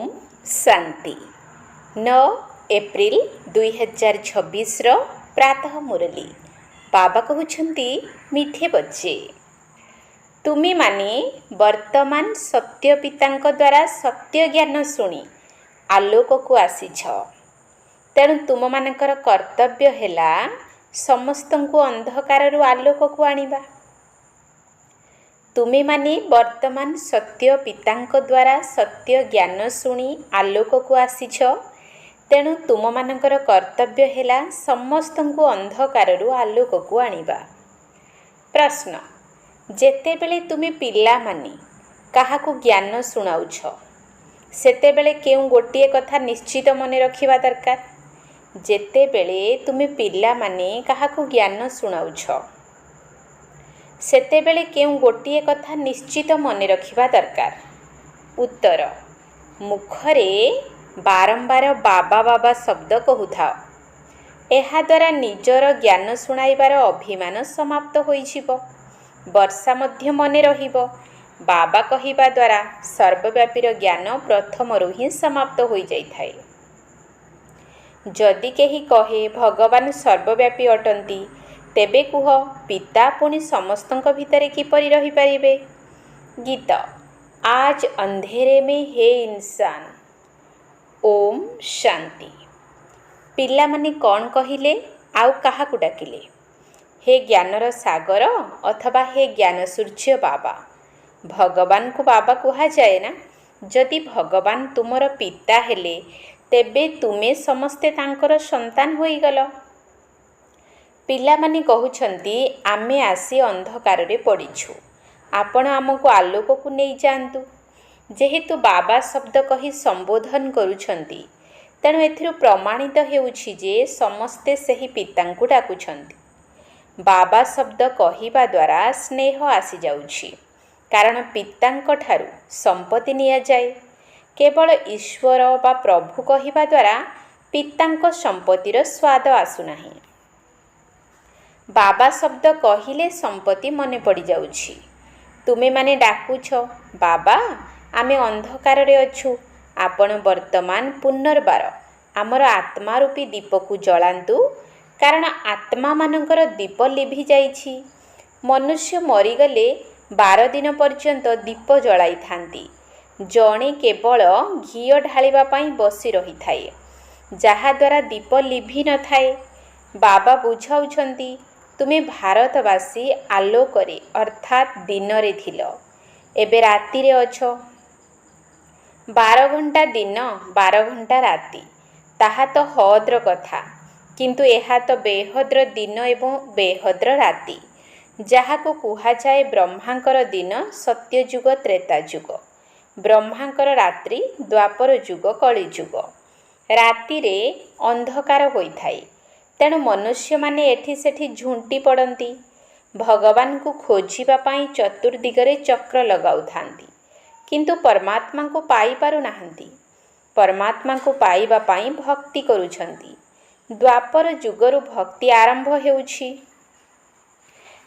Om Shanti 9 April 2026 प्रातः मुरली बाबा कहते मीठे बच्चे तुम्हें माने वर्तमान सत्य पिता द्वारा सत्य ज्ञान शुणी आलोक को आसीछ। तेणु तुम मानकर कर्तव्य है समस्त को अंधकार आलोक को आनिबा। तुम्हें माने वर्तमान सत्य पिता द्वारा सत्य ज्ञान शुणी आलोक को आसीछ। तेणु तुम मानकर कर्तव्य है समस्त को अंधकार आलोक को आनिबा। प्रश्न जेतेबेले तुम्हें पिला माने काहाकू ज्ञान शुणाउछ सेतेबेले केउ गोटे कथा निश्चित मन रखिबा दरकार। जेतेबेले तुम्हें पिला माने काहाकू ज्ञान शुणाउछ सेतेबेले केउ गोटे कथा निश्चित मन रखिबा दरकार। उत्तर मुखरे बारंबार बाबा बाबा शब्द कहूथाओ। एहा द्वारा निजर ज्ञान शुणाइबार अभिमान समाप्त होइजिबो। वर्षा मध्य मन रहिबो। बाबा कहिबा द्वारा सर्वव्यापीर ज्ञान प्रथमरु ही समाप्त होई जाइथाए। जदि केही कहे भगवान सर्वव्यापी अटंती तेबे कुह पिता पुनि समस्तंक भितरे किपरि रही पारिबे। गीत आज अंधेरे में हे इंसान। ओम शांति। पिला माने कौन कहिले आउ काहाकू डाकिले? हे ज्ञानर सागर अथवा हे ज्ञान सूर्य बाबा। भगवान को बाबा कहा जाए ना। जदि भगवान तुमर पिता हेले तेबे तुमे समस्ते तांकर संतान होई गलो। पिला माने कहउछंती आमे आसी अंधकार रे पड़ीछु, आपण आमको आलोक को नहीं जांतु। जेहेतु बाबा शब्द कही संबोधन करूछंती तेणु एथिरु प्रमाणित हेउछि जे समस्ते सही पिता को डाकुछंती। बाबा शब्द कहिबा द्वारा स्नेह आसी जाउछि, कारण पितांक ठारु संपत्ति निया जाए। केवल ईश्वर बा प्रभु कहिबा द्वारा पितांक संपत्तिर स्वाद आसुनाही। बाबा शब्द कहिले संपत्ति मने पड़ी जाउछि। तुमे माने डाकुछ बाबा आमे अंधकार रे अछु, आपण वर्तमान पुनर्बार आमर आत्मा रूपी दीप को जलांतु, कारण आत्मा मानकर दीप लिभि जाइछि। मनुष्य मरीगले 12 दिन पर्यंत दीप जलाई थांती। जणे केवल घीओ ढालिबा पई बसी रही थाए, जहा द्वारा दीप लिभि न थाए। बाबा बुझाउछंती तुमे भारतवासी आलोकरे अर्थात दिन रे थिलो, एबे राति रे अछो। 12 घंटा दिन 12 घंटा राति ताहा तो हद्र कथा, किंतु एहा तो बेहद्र दिन एवं बेहद्र राति, जहाको कुहा जाए ब्रह्मांकर दिन सत्ययुग त्रेता युग, ब्रह्मांकर रात्रि द्वापर युग कली युग। राति रे अंधकार होइथाए। तेणु मनुष्य माने एठी सेठी झुंटी पड़ती। भगवान को खोजिबा पाई चतुर्दिगरे चक्र लगाउ थांती, किंतु परमात्मा को पाई पारु नाहंती। परमात्मा को पाइबा पाई भक्ति करूछंती। द्वापर युगरु भक्ति आरंभ हेउछि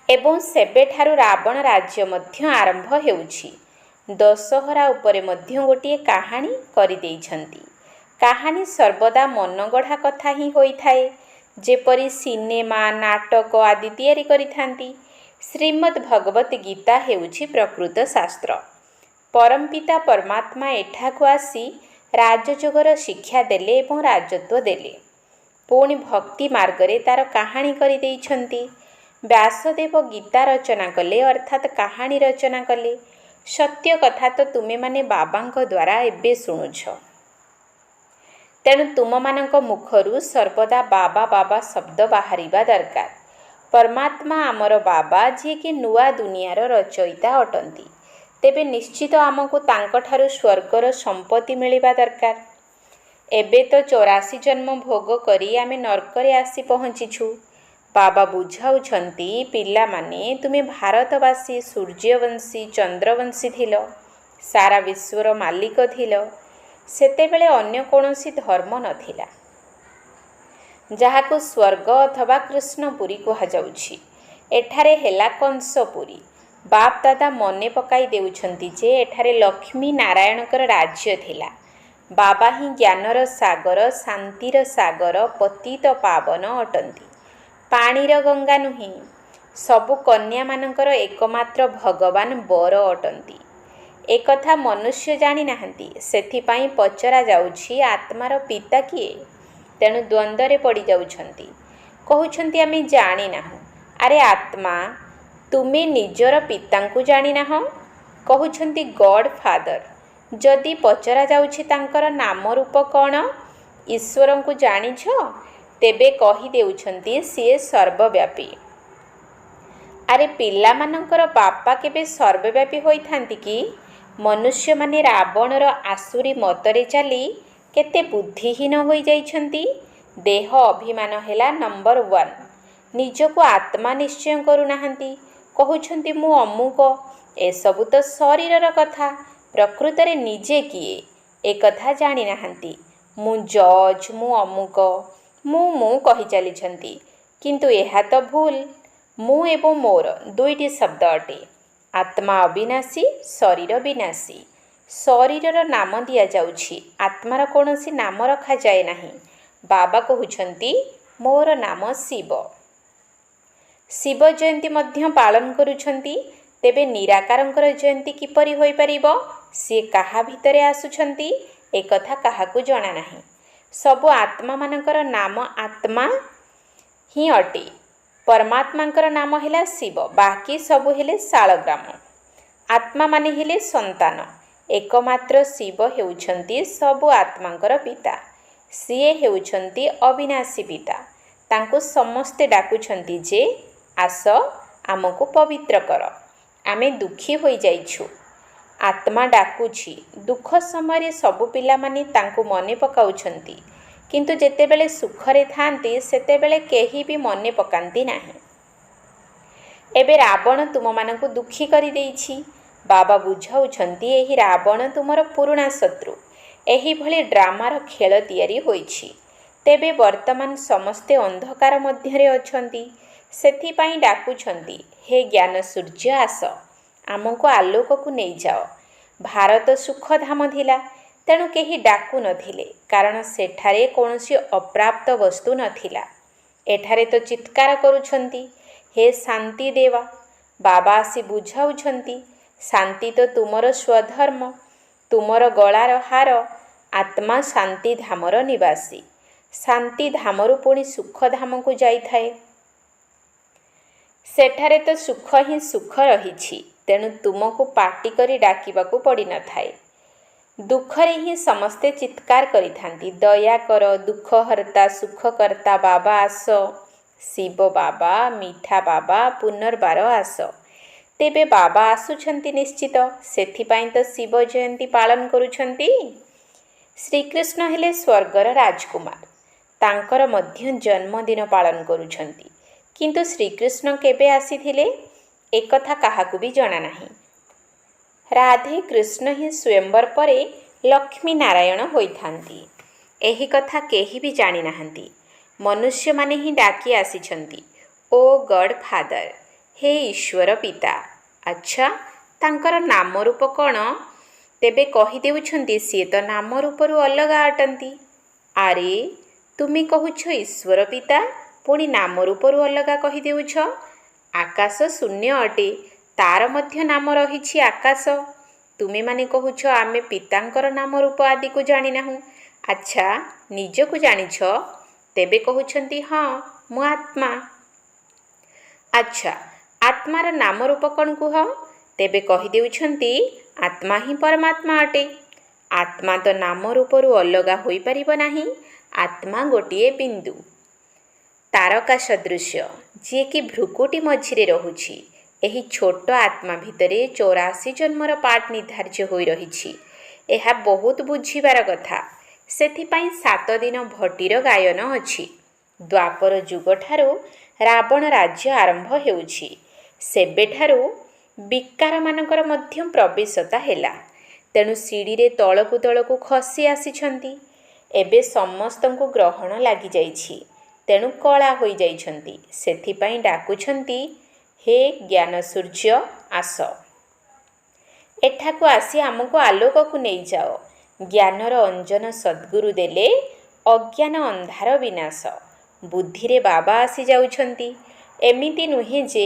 एवं सेबेठारु रावण राज्य मध्य आरंभ हेउछि। दशहरा उपरे मध्य गोटे कहानी करि देइछंती। कहानी सर्वदा मनगढ़ा कथा ही होइथाए, जेपरी सिनेमा नाटक आदि तैयारी करिथांती। श्रीमद् भगवत गीता हेउछि प्रकृत शास्त्र। परमपिता परमात्मा एठाकु आसी राजयोगर शिक्षा देले एवं राजत्व देले। पुणी भक्ति मार्गरे तार कहानी करि देइछंती। व्यासदेव गीता रचना कले अर्थात कहानी रचना कले। सत्य कथा तो तुमे माने बाबांक द्वारा एबे शुणुछ। तेणु तुम मानक मुखरु सर्वदा बाबा बाबा शब्द बाहरिबा दरकार। परमात्मा आमर बाबा जे कि नुआ दुनियार रचयिता अटंती, तेबे निश्चित आमको तांक ठारु स्वर्गर संपत्ति मिलिबा दरकार। एबे तो 84 जन्म भोग करी आमे नरकरे आसी पहुँचीछु। बाबा बुझाउछंती पिला माने तुमे भारतवासी सूर्यवंशी चंद्रवंशी थिलो, सारा विश्वर मालिक थिलो। सेतेबेले अन्य कोनोसी धर्म नथिला, जहाको स्वर्ग अथवा कृष्णपुरी कहा जाउछि। एठारे हेला कंसपुरी। बाप दादा मने पकाई देउछंती जे एठारे लक्ष्मी नारायणकर राज्य थिला। ବାବା ହିଁ ଜ୍ଞାନର ସାଗର, ଶାନ୍ତିର ସାଗର, ପତିତ ପାବନ ଅଟନ୍ତି। ପାଣିର ଗଙ୍ଗା ନୁହେଁ, ସବୁ କନ୍ୟାମାନଙ୍କର ଏକମାତ୍ର ଭଗବାନ ବର ଅଟନ୍ତି। ଏକଥା ମନୁଷ୍ୟ ଜାଣିନାହାନ୍ତି। ସେଥିପାଇଁ ପଚରା ଯାଉଛି ଆତ୍ମାର ପିତା କିଏ? ତେଣୁ ଦ୍ୱନ୍ଦ୍ୱରେ ପଡ଼ିଯାଉଛନ୍ତି। କହୁଛନ୍ତି ଆମେ ଜାଣିନାହୁଁ। ଆରେ ଆତ୍ମା, ତୁମେ ନିଜର ପିତାଙ୍କୁ ଜାଣିନାହଁ? କହୁଛନ୍ତି ଗଡ୍ ଫାଦର। ଯଦି ପଚରା ଯାଉଛି ତାଙ୍କର ନାମ ରୂପ କ'ଣ? ଈଶ୍ୱରଙ୍କୁ ଜାଣିଛ? ତେବେ କହିଦେଉଛନ୍ତି ସିଏ ସର୍ବବ୍ୟାପୀ। ଆରେ ପିଲାମାନଙ୍କର ବାପା କେବେ ସର୍ବବ୍ୟାପୀ ହୋଇଥାନ୍ତି କି? ମନୁଷ୍ୟମାନେ ରାବଣର ଆସୁରୀ ମତରେ ଚାଲି କେତେ ବୁଦ୍ଧିହୀନ ହୋଇଯାଇଛନ୍ତି। ଦେହ ଅଭିମାନ ହେଲା ନମ୍ବର 1। ନିଜକୁ ଆତ୍ମା ନିଶ୍ଚୟ କରୁନାହାନ୍ତି। କହୁଛନ୍ତି ମୁଁ ଅମୁକ। ଏସବୁ ତ ଶରୀରର କଥା। ପ୍ରକୃତରେ ନିଜେ କିଏ ଏକଥା ଜାଣିନାହାନ୍ତି। ମୁଁ ଜଜ୍, ମୁଁ ଅମୁକ, ମୁଁ କହି ଚାଲିଛନ୍ତି। କିନ୍ତୁ ଏହା ତ ଭୁଲ। ମୁଁ ଏବଂ ମୋର ଦୁଇଟି ଶବ୍ଦ ଅଟେ। ଆତ୍ମା ଅବିନାଶୀ, ଶରୀର ବିନାଶୀ। ଶରୀରର ନାମ ଦିଆଯାଉଛି, ଆତ୍ମାର କୌଣସି ନାମ ରଖାଯାଏ ନାହିଁ। ବାବା କହୁଛନ୍ତି ମୋର ନାମ ଶିବ। ଶିବ ଜୟନ୍ତୀ ମଧ୍ୟ ପାଳନ କରୁଛନ୍ତି। ତେବେ ନିରାକାରଙ୍କର ଜୟନ୍ତୀ କିପରି ହୋଇପାରିବ? ସିଏ କାହା ଭିତରେ ଆସୁଛନ୍ତି ଏକଥା କାହାକୁ ଜଣା ନାହିଁ। ସବୁ ଆତ୍ମାମାନଙ୍କର ନାମ ଆତ୍ମା ହିଁ ଅଟେ। ପରମାତ୍ମାଙ୍କର ନାମ ହେଲା ଶିବ। ବାକି ସବୁ ହେଲେ ଶାଳଗ୍ରାମ। ଆତ୍ମାମାନେ ହେଲେ ସନ୍ତାନ। ଏକମାତ୍ର ଶିବ ହେଉଛନ୍ତି ସବୁ ଆତ୍ମାଙ୍କର ପିତା। ସିଏ ହେଉଛନ୍ତି ଅବିନାଶୀ ପିତା। ତାଙ୍କୁ ସମସ୍ତେ ଡାକୁଛନ୍ତି ଯେ ଆସ ଆମକୁ ପବିତ୍ର କର। ଆମେ ଦୁଃଖୀ ହୋଇଯାଇଛୁ। ଆତ୍ମା ଡାକୁଛି। ଦୁଃଖ ସମୟରେ ସବୁ ପିଲାମାନେ ତାଙ୍କୁ ମନେ ପକାଉଛନ୍ତି। କିନ୍ତୁ ଯେତେବେଳେ ସୁଖରେ ଥାଆନ୍ତି ସେତେବେଳେ କେହି ବି ମନେ ପକାନ୍ତି ନାହିଁ। ଏବେ ରାବଣ ତୁମମାନଙ୍କୁ ଦୁଃଖୀ କରିଦେଇଛି। ବାବା ବୁଝାଉଛନ୍ତି ଏହି ରାବଣ ତୁମର ପୁରୁଣା ଶତ୍ରୁ। ଏହିଭଳି ଡ୍ରାମାର ଖେଳ ତିଆରି ହୋଇଛି। ତେବେ ବର୍ତ୍ତମାନ ସମସ୍ତେ ଅନ୍ଧକାର ମଧ୍ୟରେ ଅଛନ୍ତି। ସେଥିପାଇଁ ଡାକୁଛନ୍ତି ହେ ଜ୍ଞାନ ସୂର୍ଯ୍ୟ ଆସ, ଆମକୁ ଆଲୋକକୁ ନେଇଯାଅ। ଭାରତ ସୁଖଧାମ ଥିଲା। ତେଣୁ କେହି ଡାକୁ ନଥିଲେ, କାରଣ ସେଠାରେ କୌଣସି ଅପ୍ରାପ୍ତ ବସ୍ତୁ ନଥିଲା। ଏଠାରେ ତ ଚିତ୍କାର କରୁଛନ୍ତି ହେ ଶାନ୍ତି ଦେବା। ବାବା ଆସି ବୁଝାଉଛନ୍ତି ଶାନ୍ତି ତ ତୁମର ସ୍ୱଧର୍ମ, ତୁମର ଗଳାର ହାର। ଆତ୍ମା ଶାନ୍ତି ଧାମର ନିବାସୀ। ଶାନ୍ତି ଧାମରୁ ପୁଣି ସୁଖଧାମକୁ ଯାଇଥାଏ। ସେଠାରେ ତ ସୁଖ ହିଁ ସୁଖ ରହିଛି। ତେଣୁ ତୁମକୁ ପାଟି କରି ଡାକିବାକୁ ପଡ଼ିନଥାଏ। ଦୁଃଖରେ ହିଁ ସମସ୍ତେ ଚିତ୍କାର କରିଥାନ୍ତି ଦୟାକର, ଦୁଃଖହର୍ତ୍ତା, ସୁଖକର୍ତ୍ତା ବାବା ଆସ। ଶିବ ବାବା, ମିଠା ବାବା, ପୁନର୍ବାର ଆସ। ତେବେ ବାବା ଆସୁଛନ୍ତି ନିଶ୍ଚିତ। ସେଥିପାଇଁ ତ ଶିବ ଜୟନ୍ତୀ ପାଳନ କରୁଛନ୍ତି। ଶ୍ରୀକୃଷ୍ଣ ହେଲେ ସ୍ୱର୍ଗର ରାଜକୁମାର। ତାଙ୍କର ମଧ୍ୟ ଜନ୍ମଦିନ ପାଳନ କରୁଛନ୍ତି। କିନ୍ତୁ ଶ୍ରୀକୃଷ୍ଣ କେବେ ଆସିଥିଲେ ଏକଥା କାହାକୁ ବି ଜଣା ନାହିଁ। ରାଧେ କୃଷ୍ଣ ହିଁ ସ୍ୱୟଂବର ପରେ ଲକ୍ଷ୍ମୀ ନାରାୟଣ ହୋଇଥାନ୍ତି। ଏହି କଥା କେହି ବି ଜାଣିନାହାନ୍ତି। ମନୁଷ୍ୟମାନେ ହିଁ ଡାକି ଆସିଛନ୍ତି ଓ ଗଡ୍ ଫାଦର, ହେ ଈଶ୍ୱର ପିତା। ଆଚ୍ଛା, ତାଙ୍କର ନାମ ରୂପ କ'ଣ? ତେବେ କହିଦେଉଛନ୍ତି ସିଏ ତ ନାମ ରୂପରୁ ଅଲଗା ଅଟନ୍ତି। ଆରେ ତୁମେ କହୁଛ ଈଶ୍ୱର ପିତା, ପୁଣି ନାମ ରୂପରୁ ଅଲଗା କହିଦେଉଛ। ଆକାଶ ଶୂନ୍ୟ ଅଟେ, ତାର ମଧ୍ୟ ନାମ ରହିଛି ଆକାଶ। ତୁମେମାନେ କହୁଛ ଆମେ ପିତାଙ୍କର ନାମ ରୂପ ଆଦିକୁ ଜାଣିନାହୁଁ। ଆଚ୍ଛା, ନିଜକୁ ଜାଣିଛ? ତେବେ କହୁଛନ୍ତି ହଁ, ମୁଁ ଆତ୍ମା। ଆଚ୍ଛା, ଆତ୍ମାର ନାମ ରୂପ କ'ଣ କୁହ? ତେବେ କହିଦେଉଛନ୍ତି ଆତ୍ମା ହିଁ ପରମାତ୍ମା ଅଟେ। ଆତ୍ମା ତ ନାମ ରୂପରୁ ଅଲଗା ହୋଇପାରିବ ନାହିଁ। ଆତ୍ମା ଗୋଟିଏ ବିନ୍ଦୁ, ତାରକା ସଦୃଶ୍ୟ, ଯିଏକି ଭ୍ରୁକୁଟି ମଝିରେ ରହୁଛି। ଏହି ଛୋଟ ଆତ୍ମା ଭିତରେ 84 ଜନ୍ମର ପାଠ ନିର୍ଦ୍ଧାର୍ଯ୍ୟ ହୋଇ ରହିଛି। ଏହା ବହୁତ ବୁଝିବାର କଥା। ସେଥିପାଇଁ 7 ଦିନ ଭଟ୍ଟିର ଗାୟନ ଅଛି। ଦ୍ୱାପର ଯୁଗଠାରୁ ରାବଣ ରାଜ୍ୟ ଆରମ୍ଭ ହେଉଛି। ସେବେଠାରୁ ବିକାରମାନଙ୍କର ମଧ୍ୟ ପ୍ରବେଶତା ହେଲା। ତେଣୁ ସିଡ଼ିରେ ତଳକୁ ତଳକୁ ଖସି ଆସିଛନ୍ତି। ଏବେ ସମସ୍ତଙ୍କୁ ଗ୍ରହଣ ଲାଗିଯାଇଛି। ତେଣୁ କଳା ହୋଇଯାଇଛନ୍ତି। ସେଥିପାଇଁ ଡାକୁଛନ୍ତି ହେ ଜ୍ଞାନ ସୂର୍ଯ୍ୟ ଆସ, ଏଠାକୁ ଆସି ଆମକୁ ଆଲୋକକୁ ନେଇଯାଅ। ଜ୍ଞାନର ଅଞ୍ଜନ ସଦ୍ଗୁରୁ ଦେଲେ ଅଜ୍ଞାନ ଅନ୍ଧାର ବିନାଶ। ବୁଦ୍ଧିରେ ବାବା ଆସିଯାଉଛନ୍ତି। ଏମିତି ନୁହେଁ ଯେ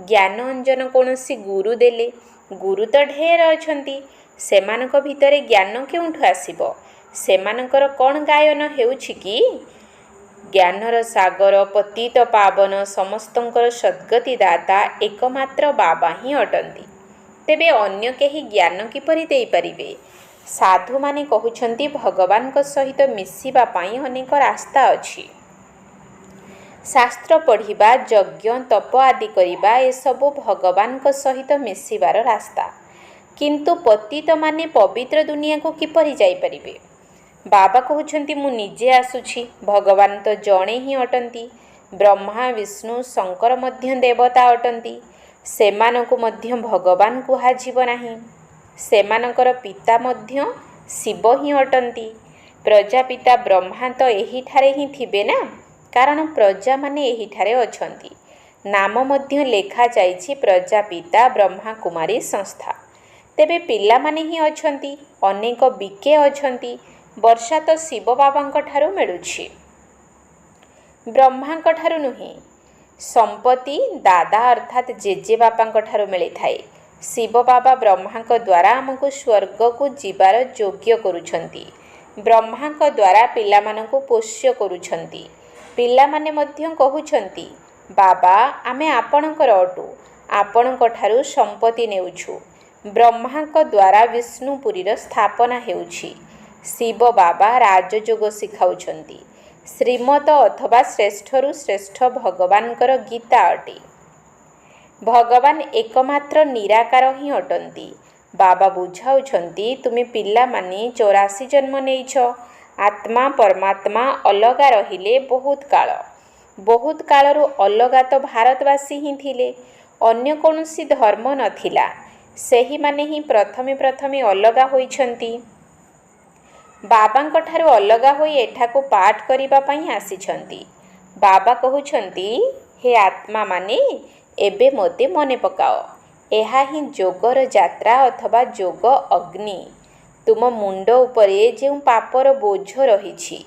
ଜ୍ଞାନ ଅଞ୍ଜନ କୌଣସି ଗୁରୁ ଦେଲେ। ଗୁରୁ ତ ଢେର ଅଛନ୍ତି, ସେମାନଙ୍କ ଭିତରେ ଜ୍ଞାନ କେଉଁଠୁ ଆସିବ? ସେମାନଙ୍କର କ'ଣ ଗାୟନ ହେଉଛି କି? ଜ୍ଞାନର ସାଗର ପତିତ ପାବନ ସମସ୍ତଙ୍କର ସଦ୍ଗତି ଦାତା ଏକମାତ୍ର ବାବା ହିଁ ଅଟନ୍ତି। ତେବେ ଅନ୍ୟ କେହି ଜ୍ଞାନ କିପରି ଦେଇପାରିବେ? ସାଧୁମାନେ କହୁଛନ୍ତି ଭଗବାନଙ୍କ ସହିତ ମିଶିବା ପାଇଁ ଅନେକ ରାସ୍ତା ଅଛି। ଶାସ୍ତ୍ର ପଢ଼ିବା, ଯଜ୍ଞ ତପ ଆଦି କରିବା ଏସବୁ ଭଗବାନଙ୍କ ସହିତ ମିଶିବାର ରାସ୍ତା। କିନ୍ତୁ ପତିତମାନେ ପବିତ୍ର ଦୁନିଆକୁ କିପରି ଯାଇପାରିବେ? ବାବା କହୁଛନ୍ତି ମୁଁ ନିଜେ ଆସୁଛି। ଭଗବାନ ତ ଜଣେ ହିଁ ଅଟନ୍ତି। ବ୍ରହ୍ମା ବିଷ୍ଣୁ ଶଙ୍କର ମଧ୍ୟ ଦେବତା ଅଟନ୍ତି। ସେମାନଙ୍କୁ ମଧ୍ୟ ଭଗବାନ କୁହାଯିବ ନାହିଁ। ସେମାନଙ୍କର ପିତା ମଧ୍ୟ ଶିବ ହିଁ ଅଟନ୍ତି। ପ୍ରଜାପିତା ବ୍ରହ୍ମା ତ ଏହିଠାରେ ହିଁ ଥିବେ ନା, କାରଣ ପ୍ରଜାମାନେ ଏହିଠାରେ ଅଛନ୍ତି। ନାମ ମଧ୍ୟ ଲେଖାଯାଇଛି ପ୍ରଜାପିତା ବ୍ରହ୍ମାକୁମାରୀ ସଂସ୍ଥା। ତେବେ ପିଲାମାନେ ହିଁ ଅଛନ୍ତି। ଅନେକ ବିକେ ଅଛନ୍ତି। ବର୍ଷା ତ ଶିବ ବାବାଙ୍କ ଠାରୁ ମିଳୁଛି, ବ୍ରହ୍ମାଙ୍କ ଠାରୁ ନୁହେଁ। ସମ୍ପତ୍ତି ଦାଦା ଅର୍ଥାତ୍ ଜେଜେବାପାଙ୍କ ଠାରୁ ମିଳିଥାଏ। ଶିବ ବାବା ବ୍ରହ୍ମାଙ୍କ ଦ୍ୱାରା ଆମକୁ ସ୍ୱର୍ଗକୁ ଯିବାର ଯୋଗ୍ୟ କରୁଛନ୍ତି। ବ୍ରହ୍ମାଙ୍କ ଦ୍ୱାରା ପିଲାମାନଙ୍କୁ ପୋଷ୍ୟ କରୁଛନ୍ତି। ପିଲାମାନେ ମଧ୍ୟ କହୁଛନ୍ତି ବାବା ଆମେ ଆପଣଙ୍କର ଅଟୁ, ଆପଣଙ୍କ ଠାରୁ ସମ୍ପତ୍ତି ନେଉଛୁ। ବ୍ରହ୍ମାଙ୍କ ଦ୍ୱାରା ବିଷ୍ଣୁପୁରୀର ସ୍ଥାପନା ହେଉଛି। ଶିବ ବାବା ରାଜଯୋଗ ଶିଖାଉଛନ୍ତି। ଶ୍ରୀମତ ଅଥବା ଶ୍ରେଷ୍ଠରୁ ଶ୍ରେଷ୍ଠ ଭଗବାନଙ୍କର ଗୀତା ଅଟେ। ଭଗବାନ ଏକମାତ୍ର ନିରାକାର ହିଁ ଅଟନ୍ତି। ବାବା ବୁଝାଉଛନ୍ତି ତୁମେ ପିଲାମାନେ 84 ଜନ୍ମ ନେଇଛ। ଆତ୍ମା ପରମାତ୍ମା ଅଲଗା ରହିଲେ ବହୁତ କାଳ। ବହୁତ କାଳରୁ ଅଲଗା ତ ଭାରତବାସୀ ହିଁ ଥିଲେ। ଅନ୍ୟ କୌଣସି ଧର୍ମ ନଥିଲା। ସେହିମାନେ ହିଁ ପ୍ରଥମେ ଅଲଗା ହୋଇଛନ୍ତି। ବାବାଙ୍କ ଠାରୁ ଅଲଗା ହୋଇ ଏଠାକୁ ପାଠ କରିବା ପାଇଁ ଆସିଛନ୍ତି। ବାବା କହୁଛନ୍ତି ହେ ଆତ୍ମାମାନେ ଏବେ ମୋତେ ମନେ ପକାଅ। ଏହା ହିଁ ଯୋଗର ଯାତ୍ରା ଅଥବା ଯୋଗ ଅଗ୍ନି। ତୁମ ମୁଣ୍ଡ ଉପରେ ଯେଉଁ ପାପର ବୋଝ ରହିଛି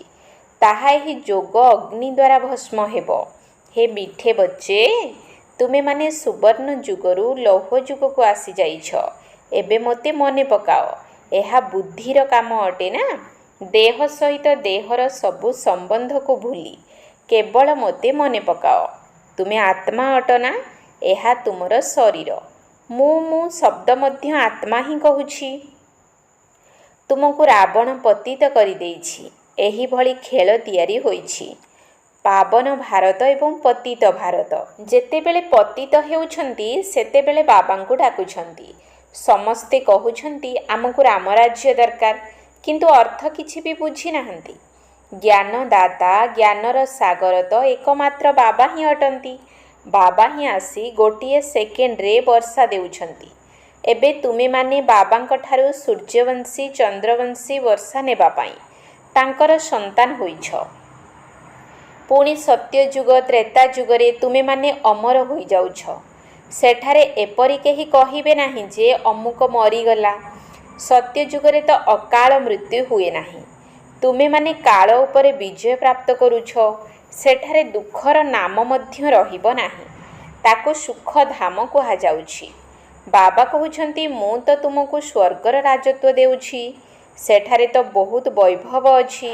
ତାହା ଏହି ଯୋଗ ଅଗ୍ନି ଦ୍ୱାରା ଭସ୍ମ ହେବ। ହେ ମିଠେ ବଚ୍ଚେ, ତୁମେମାନେ ସୁବର୍ଣ୍ଣ ଯୁଗରୁ ଲୌହ ଯୁଗକୁ ଆସିଯାଇଛ। ଏବେ ମୋତେ ମନେ ପକାଅ। ଏହା ବୁଦ୍ଧିର କାମ ଅଟେ ନା। ଦେହ ସହିତ ଦେହର ସବୁ ସମ୍ବନ୍ଧକୁ ଭୁଲି କେବଳ ମୋତେ ମନେ ପକାଅ। ତୁମେ ଆତ୍ମା ଅଟ ନା, ଏହା ତୁମର ଶରୀର। ମୁଁ ଶବ୍ଦ ମଧ୍ୟ ଆତ୍ମା ହିଁ କହୁଛି। ତୁମକୁ ରାବଣ ପତିତ କରିଦେଇଛି। ଏହିଭଳି ଖେଳ ତିଆରି ହୋଇଛି। ପାବନ ଭାରତ ଏବଂ ପତିତ ଭାରତ। ଯେତେବେଳେ ପତିତ ହେଉଛନ୍ତି ସେତେବେଳେ ବାବାଙ୍କୁ ଡାକୁଛନ୍ତି। ସମସ୍ତେ କହୁଛନ୍ତି ଆମକୁ ରାମରାଜ୍ୟ ଦରକାର, କିନ୍ତୁ ଅର୍ଥ କିଛି ବି ବୁଝିନାହାନ୍ତି। ଜ୍ଞାନଦାତା ଜ୍ଞାନର ସାଗର ତ ଏକମାତ୍ର ବାବା ହିଁ ଅଟନ୍ତି। ବାବା ହିଁ ଆସି ଗୋଟିଏ ସେକେଣ୍ଡରେ ବର୍ଷା ଦେଉଛନ୍ତି। ଏବେ ତୁମେମାନେ ବାବାଙ୍କ ଠାରୁ ସୂର୍ଯ୍ୟବଂଶୀ ଚନ୍ଦ୍ରବଂଶୀ ବର୍ଷା ନେବା ପାଇଁ ତାଙ୍କର ସନ୍ତାନ ହୋଇଛ। ପୁଣି ସତ୍ୟଯୁଗ ତ୍ରେତା ଯୁଗରେ ତୁମେମାନେ ଅମର ହୋଇଯାଉଛ। ସେଠାରେ ଏପରି କେହି କହିବେ ନାହିଁ ଯେ ଅମୁକ ମରିଗଲା। ସତ୍ୟଯୁଗରେ ତ ଅକାଳ ମୃତ୍ୟୁ ହୁଏ ନାହିଁ। ତୁମେମାନେ କାଳ ଉପରେ ବିଜୟ ପ୍ରାପ୍ତ କରୁଛ। ସେଠାରେ ଦୁଃଖର ନାମ ମଧ୍ୟ ରହିବ ନାହିଁ। ତାକୁ ସୁଖଧାମ କୁହାଯାଉଛି। ବାବା କହୁଛନ୍ତି ମୁଁ ତ ତୁମକୁ ସ୍ୱର୍ଗର ରାଜତ୍ୱ ଦେଉଛି। ସେଠାରେ ତ ବହୁତ ବୈଭବ ଅଛି।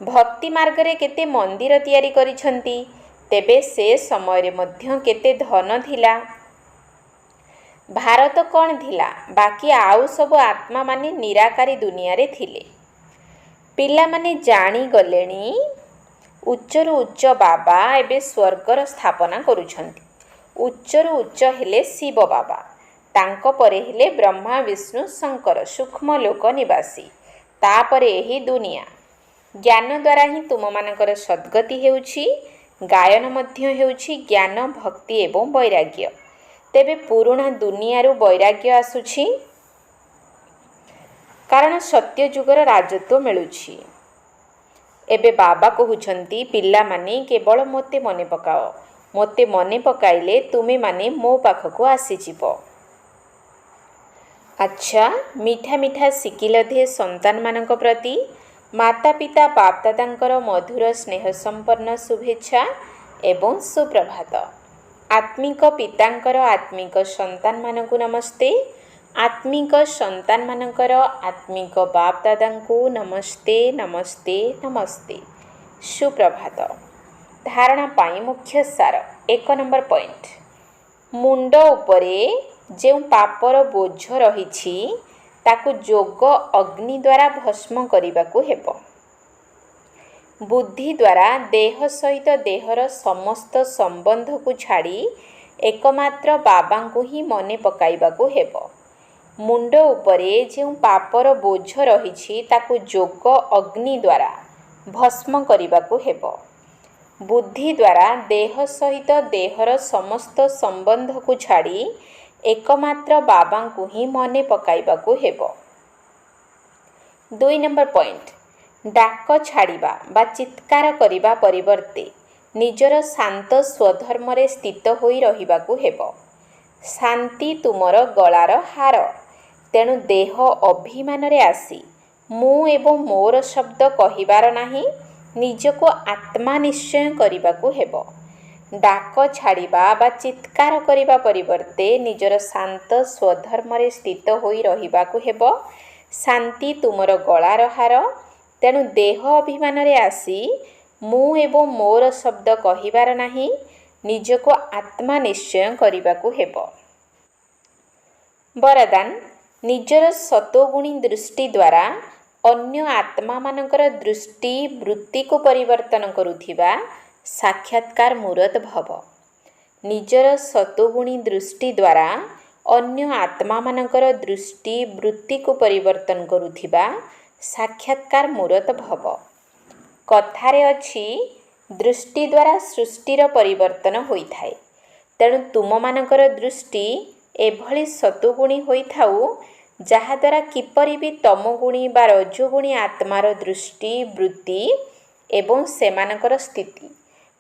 ଭକ୍ତି ମାର୍ଗରେ କେତେ ମନ୍ଦିର ତିଆରି କରିଛନ୍ତି। ତେବେ ସେ ସମୟରେ ମଧ୍ୟ କେତେ ଧନ ଥିଲା। ଭାରତ କ'ଣ ଥିଲା? ବାକି ଆଉ ସବୁ ଆତ୍ମାମାନେ ନିରାକାରୀ ଦୁନିଆରେ ଥିଲେ। ପିଲାମାନେ ଜାଣିଗଲେଣି। ଉଚ୍ଚରୁ ଉଚ୍ଚ ବାବା ଏବେ ସ୍ୱର୍ଗର ସ୍ଥାପନା କରୁଛନ୍ତି। ଉଚ୍ଚରୁ ଉଚ୍ଚ ହେଲେ ଶିବ ବାବା, ତାଙ୍କ ପରେ ହେଲେ ବ୍ରହ୍ମା ବିଷ୍ଣୁ ଶଙ୍କର ସୂକ୍ଷ୍ମ ଲୋକ ନିବାସୀ, ତାପରେ ଏହି ଦୁନିଆ। ଜ୍ଞାନ ଦ୍ୱାରା ହିଁ ତୁମମାନଙ୍କର ସଦ୍ଗତି ହେଉଛି। ଗାୟନ ମଧ୍ୟ ହେଉଛି ଜ୍ଞାନ ଭକ୍ତି ଏବଂ ବୈରାଗ୍ୟ। ତେବେ ପୁରୁଣା ଦୁନିଆରୁ ବୈରାଗ୍ୟ ଆସୁଛି, କାରଣ ସତ୍ୟଯୁଗର ରାଜତ୍ୱ ମିଳୁଛି। ଏବେ ବାବା କହୁଛନ୍ତି ପିଲାମାନେ କେବଳ ମୋତେ ମନେ ପକାଅ। ମୋତେ ମନେ ପକାଇଲେ ତୁମେମାନେ ମୋ ପାଖକୁ ଆସିଯିବ। ଆଚ୍ଛା, ମିଠା ମିଠା ଶିକିଲଧେ ସନ୍ତାନମାନଙ୍କ ପ୍ରତି ମାତା ପିତା ବାପଦାଦାଙ୍କର ମଧୁର ସ୍ନେହ ସମ୍ପନ୍ନ ଶୁଭେଚ୍ଛା ଏବଂ ସୁପ୍ରଭାତ। ଆତ୍ମିକ ପିତାଙ୍କର ଆତ୍ମିକ ସନ୍ତାନମାନଙ୍କୁ ନମସ୍ତେ। ଆତ୍ମିକ ସନ୍ତାନମାନଙ୍କର ଆତ୍ମିକ ବାପଦାଦାଙ୍କୁ ନମସ୍ତେ ନମସ୍ତେ ନମସ୍ତେ। ସୁପ୍ରଭାତ। ଧାରଣା ପାଇଁ ମୁଖ୍ୟ ସାର। 1 ନମ୍ବର ପଏଣ୍ଟ। ମୁଣ୍ଡ ଉପରେ ଯେଉଁ ପାପର ବୋଝ ରହିଛି ତାକୁ ଯୋଗ ଅଗ୍ନି ଦ୍ୱାରା ଭସ୍ମ କରିବାକୁ ହେବ। ବୁଦ୍ଧି ଦ୍ୱାରା ଦେହ ସହିତ ଦେହର ସମସ୍ତ ସମ୍ବନ୍ଧକୁ ଛାଡ଼ି ଏକମାତ୍ର ବାବାଙ୍କୁ ହିଁ ମନେ ପକାଇବାକୁ ହେବ। ମୁଣ୍ଡ ଉପରେ ଯେଉଁ ପାପର ବୋଝ ରହିଛି ତାକୁ ଯୋଗ ଅଗ୍ନି ଦ୍ୱାରା ଭସ୍ମ କରିବାକୁ ହେବ। ବୁଦ୍ଧି ଦ୍ୱାରା ଦେହ ସହିତ ଦେହର ସମସ୍ତ ସମ୍ବନ୍ଧକୁ ଛାଡ଼ି ଏକମାତ୍ର ବାବାଙ୍କୁ ହିଁ ମନେ ପକାଇବାକୁ ହେବ। 2 ନମ୍ବର ପଏଣ୍ଟ। ଡାକ ଛାଡ଼ିବା ବା ଚିତ୍କାର କରିବା ପରିବର୍ତ୍ତେ ନିଜର ଶାନ୍ତ ସ୍ୱଧର୍ମରେ ସ୍ଥିତ ହୋଇ ରହିବାକୁ ହେବ। ଶାନ୍ତି ତୁମର ଗଳାର ହାର। ତେଣୁ ଦେହ ଅଭିମାନରେ ଆସି ମୁଁ ଏବଂ ମୋର ଶବ୍ଦ କହିବାର ନାହିଁ, ନିଜକୁ ଆତ୍ମା ନିଶ୍ଚୟ କରିବାକୁ ହେବ। ଡାକ ଛାଡ଼ିବା ବା ଚିତ୍କାର କରିବା ପରିବର୍ତ୍ତେ ନିଜର ଶାନ୍ତ ସ୍ୱଧର୍ମରେ ସ୍ଥିତ ହୋଇ ରହିବାକୁ ହେବ। ଶାନ୍ତି ତୁମର ଗଳାର ହାର। ତେଣୁ ଦେହ ଅଭିମାନରେ ଆସି ମୁଁ ଏବଂ ମୋର ଶବ୍ଦ କହିବାର ନାହିଁ, ନିଜକୁ ଆତ୍ମା ନିଶ୍ଚୟ କରିବାକୁ ହେବ। ବରଦାନ। ନିଜର ସତୋଗୁଣୀ ଦୃଷ୍ଟି ଦ୍ୱାରା ଅନ୍ୟ ଆତ୍ମାମାନଙ୍କର ଦୃଷ୍ଟି ବୃତ୍ତିକୁ ପରିବର୍ତ୍ତନ କରୁଥିବା ସାକ୍ଷାତକାର ମୂରତ ଭବ। ନିଜର ସତୋଗୁଣୀ ଦୃଷ୍ଟି ଦ୍ୱାରା ଅନ୍ୟ ଆତ୍ମାମାନଙ୍କର ଦୃଷ୍ଟି ବୃତ୍ତିକୁ ପରିବର୍ତ୍ତନ କରୁଥିବା ସାକ୍ଷାତକାର ମୂରତ ଭବ। କଥାରେ ଅଛି, ଦୃଷ୍ଟି ଦ୍ୱାରା ସୃଷ୍ଟିର ପରିବର୍ତ୍ତନ ହୋଇଥାଏ। ତେଣୁ ତୁମମାନଙ୍କର ଦୃଷ୍ଟି ଏଭଳି ସତୋଗୁଣୀ ହୋଇଥାଉ ଯାହାଦ୍ୱାରା କିପରି ବି ତମୋଗୁଣୀ ବା ରଜୋଗୁଣୀ ଆତ୍ମାର ଦୃଷ୍ଟି ବୃତ୍ତି ଏବଂ ସେମାନଙ୍କର ସ୍ଥିତି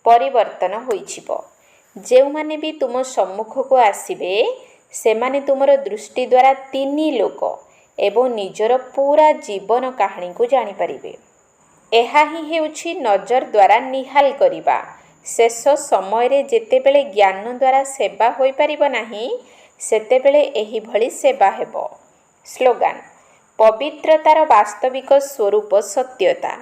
ପରିବର୍ତ୍ତନ ହୋଇଯିବ। ଯେଉଁମାନେ ବି ତୁମ ସମ୍ମୁଖକୁ ଆସିବେ ସେମାନେ ତୁମର ଦୃଷ୍ଟି ଦ୍ୱାରା 3 ଲୋକ ଏବଂ ନିଜର ପୁରା ଜୀବନ କାହାଣୀକୁ ଜାଣିପାରିବେ। ଏହା ହିଁ ହେଉଛି ନଜର ଦ୍ୱାରା ନିହାଲ କରିବା। ଶେଷ ସମୟରେ ଯେତେବେଳେ ଜ୍ଞାନ ଦ୍ୱାରା ସେବା ହୋଇପାରିବ ନାହିଁ, ସେତେବେଳେ ଏହିଭଳି ସେବା ହେବ। ସ୍ଲୋଗାନ। ପବିତ୍ରତାର ବାସ୍ତବିକ ସ୍ୱରୂପ ସତ୍ୟତା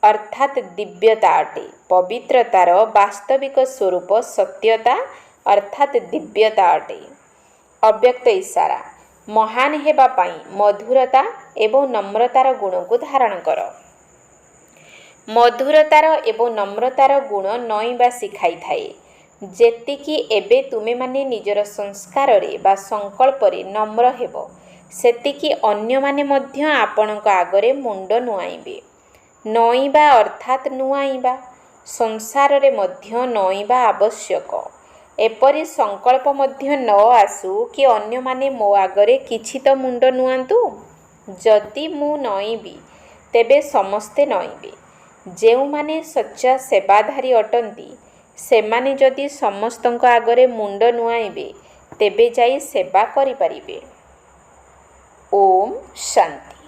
ଅର୍ଥାତ୍ ଦିବ୍ୟତା ଅଟେ। ପବିତ୍ରତାର ବାସ୍ତବିକ ସ୍ୱରୂପ ସତ୍ୟତା ଅର୍ଥାତ୍ ଦିବ୍ୟତା ଅଟେ। ଅବ୍ୟକ୍ତ ଇସାରା। ମହାନ ହେବା ପାଇଁ ମଧୁରତା ଏବଂ ନମ୍ରତାର ଗୁଣକୁ ଧାରଣ କର। ମଧୁରତାର ଏବଂ ନମ୍ରତାର ଗୁଣ ନଇଁବା ଶିଖାଇଥାଏ। ଯେତିକି ଏବେ ତୁମେମାନେ ନିଜର ସଂସ୍କାରରେ ବା ସଂକଳ୍ପରେ ନମ୍ର ହେବ, ସେତିକି ଅନ୍ୟମାନେ ମଧ୍ୟ ଆପଣଙ୍କ ଆଗରେ ମୁଣ୍ଡ ନୁଆଁଇବେ। ନଇଁବା ଅର୍ଥାତ୍ ନୁଆଁଇବା। ସଂସାରରେ ମଧ୍ୟ ନଇଁବା ଆବଶ୍ୟକ। ଏପରି ସଂକଳ୍ପ ମଧ୍ୟ ନ ଆସୁ କି ଅନ୍ୟମାନେ ମୋ ଆଗରେ କିଛି ତ ମୁଣ୍ଡ ନୁଆନ୍ତୁ। ଯଦି ମୁଁ ନଇଁବି ତେବେ ସମସ୍ତେ ନଇଁବେ। ଯେଉଁମାନେ ସଚ୍ଚା ସେବାଧାରୀ ଅଟନ୍ତି ସେମାନେ ଯଦି ସମସ୍ତଙ୍କ ଆଗରେ ମୁଣ୍ଡ ନୁଆଁଇବେ ତେବେ ଯାଇ ସେବା କରିପାରିବେ। ଓମ୍ ଶାନ୍ତି।